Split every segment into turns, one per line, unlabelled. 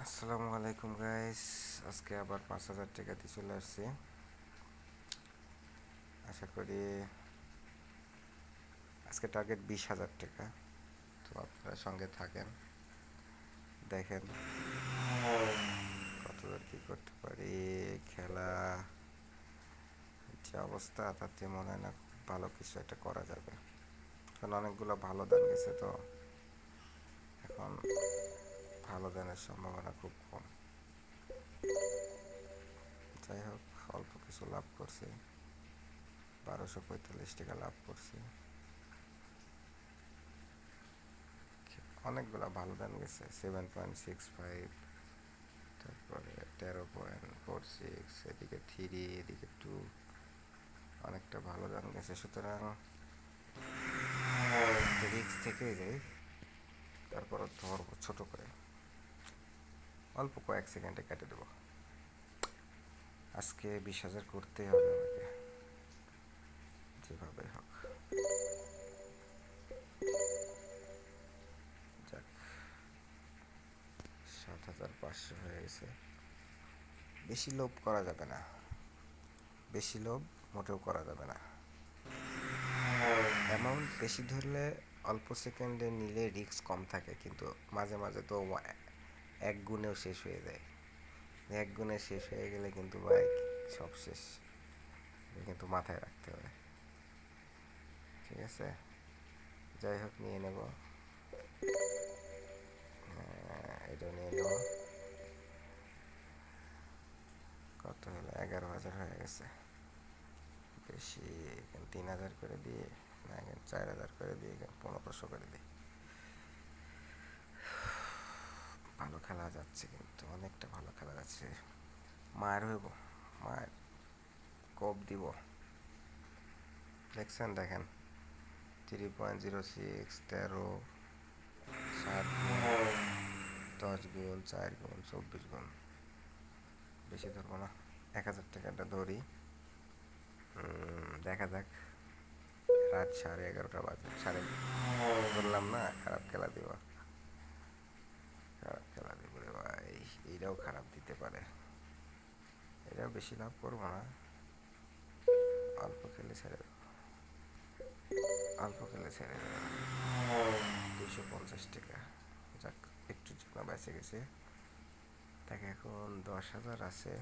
আসসালামু আলাইকুম গাইস। আজকে আবার 5,000 টাকা দিয়ে চলে আসছি। আশা করি আজকে টার্গেট 20,000 টাকা। তো আপনারা সঙ্গে থাকেন, দেখেন কতদূর কী করতে পারি। খেলা যে অবস্থা, তাতে মনে হয় না খুব ভালো কিছু একটা করা যাবে, কারণ অনেকগুলো ভালো দান গেছে। তো এখন ভালো দানের সম্ভাবনা খুব কম। যাই হোক, অল্প কিছু লাভ করছি, 1245 টাকা লাভ করছি। অনেকগুলো ভালো দান গেছে, 7.65, তারপরে 13.46, এদিকে 3, এদিকে 2, অনেকটা ভালো দান গেছে। সুতরাং রিক্স থেকেই যাই, তারপর ধরবো ছোট করে, অল্প কয়েক সেকেন্ডে কেটে দেবো। আজকে 20,000 করতেই হবে আমাকে, যেভাবে হোক। যাক, 7,500 হয়ে গেছে। বেশি লোভ করা যাবে না, বেশি লোভ মোটেও করা যাবে না। অ্যামাউন্ট বেশি ধরলে অল্প সেকেন্ডে নিলে রিস্ক কম থাকে, কিন্তু মাঝে মাঝে তো এক গুণেও শেষ হয়ে যায়। এক গুণে শেষ হয়ে গেলে কিন্তু ভাই সব শেষ, কিন্তু মাথায় রাখতে হবে। ঠিক আছে, যাই হোক, নিয়ে নেব। এটা নিয়ে নেব। কত হলো? 11,000 হয়ে গেছে। বেশি 3,000 করে দিয়ে, না 4,000 করে দিয়ে, 1500 করে দিই। ভালো খেলা যাচ্ছে, কিন্তু অনেকটা ভালো খেলা যাচ্ছে। মায়ের হইব, মায়ের কোপ দিব। দেখছেন, দেখেন 3.06, 13, 7 গুণ, 10 গুণ, 4 গুণ, 24 গুণ। বেশি ধরবো না, 1,000 টাকাটা ধরি। দেখা যাক। রাত 11:30 বাজে, বললাম না খারাপ খেলা দিব, খারাপ খেলা দিব রে ভাই। এইটাও খারাপ দিতে পারে, এটাও বেশি লাভ করবো না, অল্প খেলে ছেড়ে দেবো, অল্প খেলে ছেড়ে দেবো। 250 টাকা, যাক একটুর জন্য বেঁচে গেছে। তাকে এখন 10,000 আছে,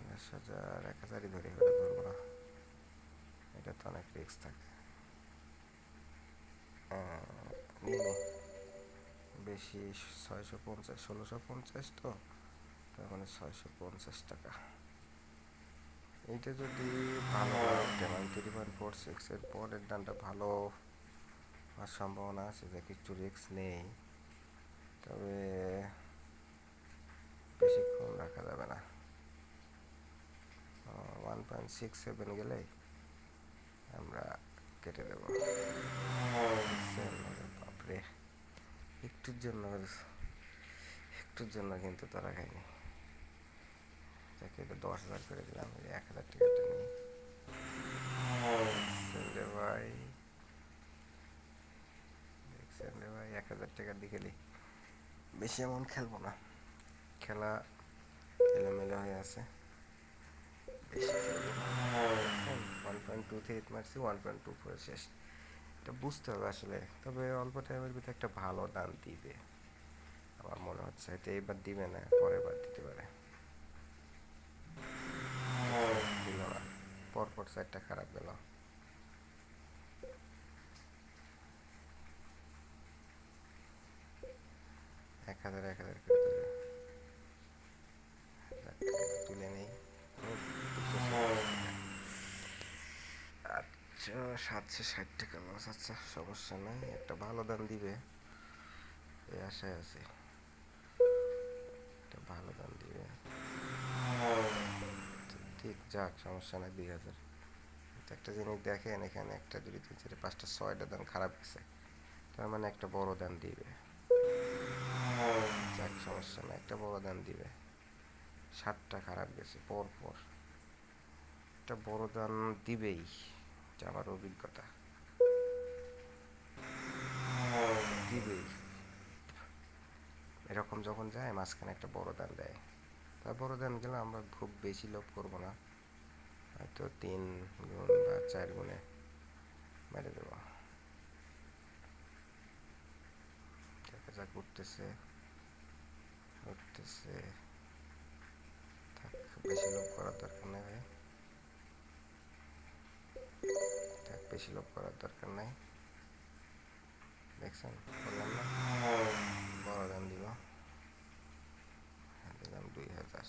10,000, 1,000ই ধরে, ওটা ধরবো না, এটা তো অনেক রিস্ক থাকে। নিয়ে নি বেশি, 650, 1650 তো, তার মানে 650 টাকা। এইটা যদি ভালো না ওঠে, মানে 3.46 এর পরের ডানটা ভালো হওয়ার সম্ভাবনা আছে, যে কিছু রিস্ক নেই, তবে বেশিক্ষণ রাখা যাবে না। 1.67 গেলে আমরা কেটে দেবো। বাপরে, একটুর জন্য, একটুর জন্য কিন্তু তারা খায়নি। যাকে 10,000 করে দিলাম, 1,000 টাকাটা নিয়ে রে ভাই, দেখছেন রে ভাই, 1,000 টাকার দিকে বেশি এমন খেলবো না, খেলা এলোমেলো হয়ে আছে, বেশি খেলবো না। 1.23 মারছি, 1.24 শেষ। এটা বুঝতে হবে আসলে, তবে অল্প টাইমের ভিতরে একটা ভালো দান দিবে আমার মনে হচ্ছে। এটা এইবার দিবে না, পরের বার দিতে পারে। দিল না, পরপর 4টা খারাপ গেল। 1,000, 1,000 করে দেবে, তুলে নেই। 760 টাকা লস। আচ্ছা, সমস্যা নাই, একটা ভালো দাম দিবে এই আশায় আছি, একটা ভালো দাম দিবে। ঠিক, যাক, সমস্যা নাই। 2,000, একটা জিনিস দেখেন, এখানে একটা, দুই, তিন, চার, পাঁচটা, 6টা দান খারাপ গেছে, তার মানে একটা বড় দান দিবে। যাক, সমস্যা নাই, একটা বড় দান দিবে। 7টা খারাপ গেছে পর পর, একটা বড় দান দিবেই, এটা আমার অভিজ্ঞতা, দিবেই। এরকম যখন যায় মাঝখানে একটা বড় দান দেয়, তা বড় দান গেলে আমরা খুব বেশি লোভ করবো না, হয়তো 3 গুণ বা 4 গুণে মেরে দেবো। দেখা যাক উঠতেছে উঠতেছে, থাক বেশি লোভ করার দরকার নেই ভাই, থাক বেশি লোভ করার দরকার নেই। দেখছেন বললাম না বড় দান দিব, দিলাম 2000,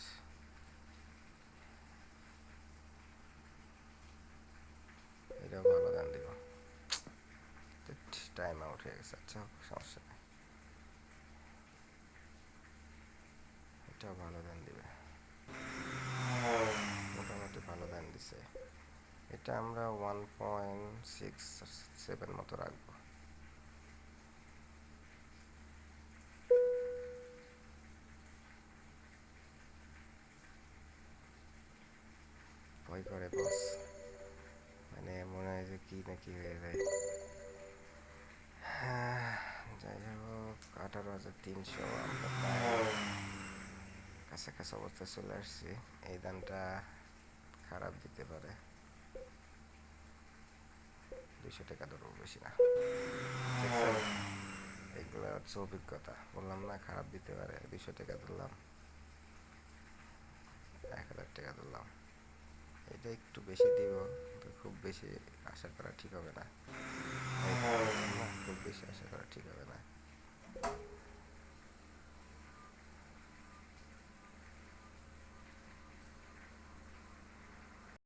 এটাও ভালো দান দিব। টাইম আউট হয়ে গেছে, আচ্ছা সমস্যা নেই, এটাও ভালো দান দিবে, মোটামুটি ভালো দান দিছে। এটা আমরা 1.67 মতো রাখবো। ভয় করে বস, মানে মনে হয় যে কি না কি হয়ে যায়। যাই হোক 18,300 আমরা প্রায় কাছাকাছি অবস্থায় চলে আসছি। এই দানটা খারাপ দিতে পারে, 200 টাকা ধরবো, বেশি না। এগুলো হচ্ছে অভিজ্ঞতা, বললাম না খারাপ দিতে পারে। 200 টাকা ধরলাম, 1000 টাকা ধরলাম, এটা একটু বেশি দিব, কিন্তু খুব বেশি আশা করা ঠিক হবে না, খুব বেশি আশা করা ঠিক হবে না।